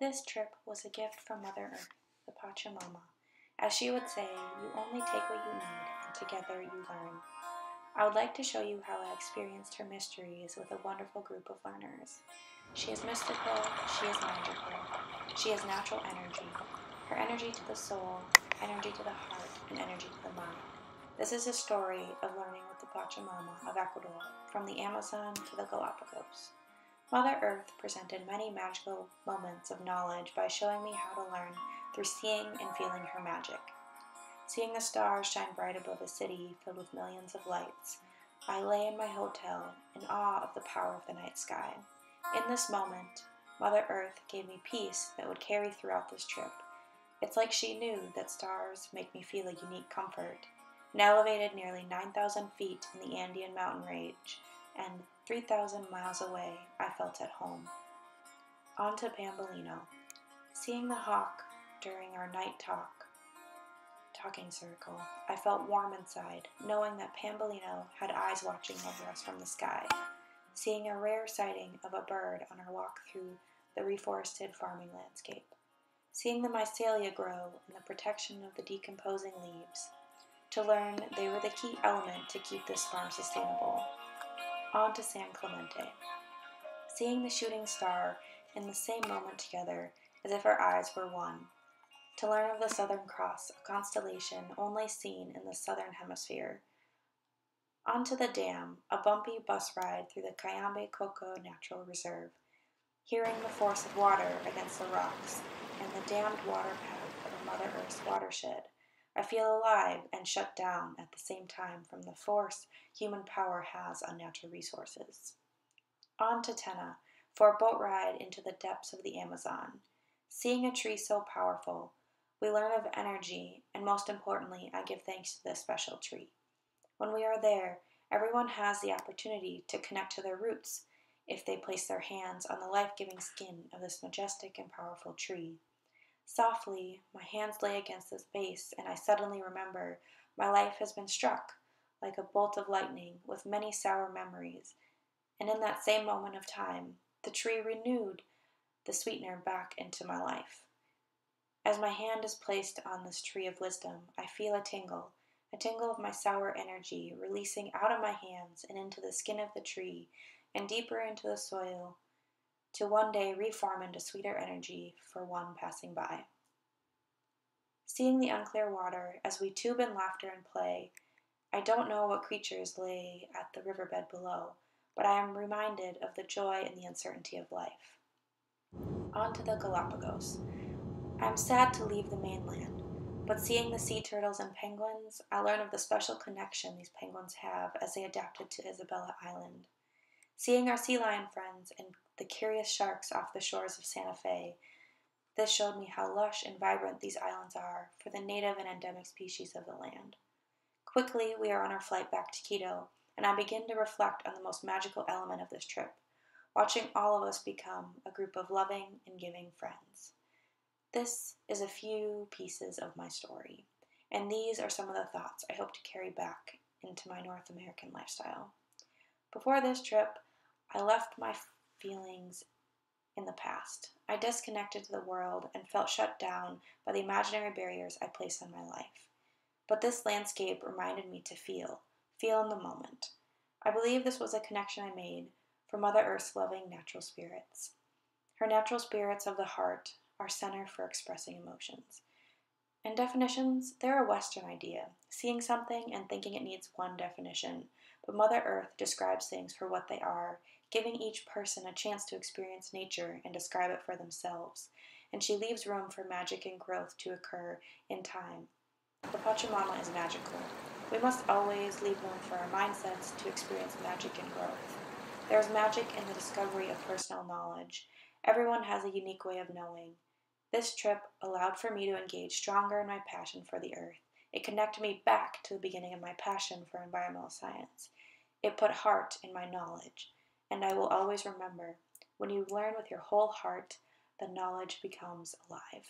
This trip was a gift from Mother Earth, the Pachamama. As she would say, you only take what you need, and together you learn. I would like to show you how I experienced her mysteries with a wonderful group of learners. She is mystical, she is magical, she is natural energy. Her energy to the soul, energy to the heart, and energy to the mind. This is a story of learning with the Pachamama of Ecuador, from the Amazon to the Galapagos. Mother Earth presented many magical moments of knowledge by showing me how to learn through seeing and feeling her magic. Seeing the stars shine bright above a city filled with millions of lights, I lay in my hotel in awe of the power of the night sky. In this moment, Mother Earth gave me peace that would carry throughout this trip. It's like she knew that stars make me feel a unique comfort, and elevated nearly 9,000 feet in the Andean mountain range, and 3,000 miles away, I felt at home. On to Pambolino. Seeing the hawk during our night talking circle, I felt warm inside, knowing that Pambolino had eyes watching over us from the sky. Seeing a rare sighting of a bird on our walk through the reforested farming landscape. Seeing the mycelia grow in the protection of the decomposing leaves, to learn they were the key element to keep this farm sustainable. On to San Clemente. Seeing the shooting star in the same moment together, as if our eyes were one. To learn of the Southern Cross, a constellation only seen in the southern hemisphere. On to the dam, a bumpy bus ride through the Cayambe Coco Natural Reserve. Hearing the force of water against the rocks and the dammed water path of Mother Earth's watershed, I feel alive and shut down at the same time from the force human power has on natural resources. On to Tena, for a boat ride into the depths of the Amazon. Seeing a tree so powerful, we learn of energy, and most importantly, I give thanks to this special tree. When we are there, everyone has the opportunity to connect to their roots if they place their hands on the life-giving skin of this majestic and powerful tree. Softly, my hands lay against its base, and I suddenly remember my life has been struck like a bolt of lightning with many sour memories, and in that same moment of time, the tree renewed the sweetener back into my life. As my hand is placed on this tree of wisdom, I feel a tingle of my sour energy releasing out of my hands and into the skin of the tree and deeper into the soil, to one day reform into sweeter energy for one passing by. Seeing the unclear water as we tube in laughter and play, I don't know what creatures lay at the riverbed below, but I am reminded of the joy and the uncertainty of life. On to the Galapagos. I am sad to leave the mainland, but seeing the sea turtles and penguins, I learn of the special connection these penguins have as they adapted to Isabella Island. Seeing our sea lion friends and the curious sharks off the shores of Santa Fe, this showed me how lush and vibrant these islands are for the native and endemic species of the land. Quickly, we are on our flight back to Quito, and I begin to reflect on the most magical element of this trip, watching all of us become a group of loving and giving friends. This is a few pieces of my story, and these are some of the thoughts I hope to carry back into my North American lifestyle. Before this trip, I left my feelings in the past. I disconnected to the world and felt shut down by the imaginary barriers I placed on my life. But this landscape reminded me to feel in the moment. I believe this was a connection I made for Mother Earth's loving natural spirits. Her natural spirits of the heart are center for expressing emotions. And definitions, they're a Western idea, seeing something and thinking it needs one definition, but Mother Earth describes things for what they are, giving each person a chance to experience nature and describe it for themselves, and she leaves room for magic and growth to occur in time. The Pachamama is magical. We must always leave room for our mindsets to experience magic and growth. There is magic in the discovery of personal knowledge. Everyone has a unique way of knowing. This trip allowed for me to engage stronger in my passion for the earth. It connected me back to the beginning of my passion for environmental science. It put heart in my knowledge, and I will always remember, when you learn with your whole heart, the knowledge becomes alive.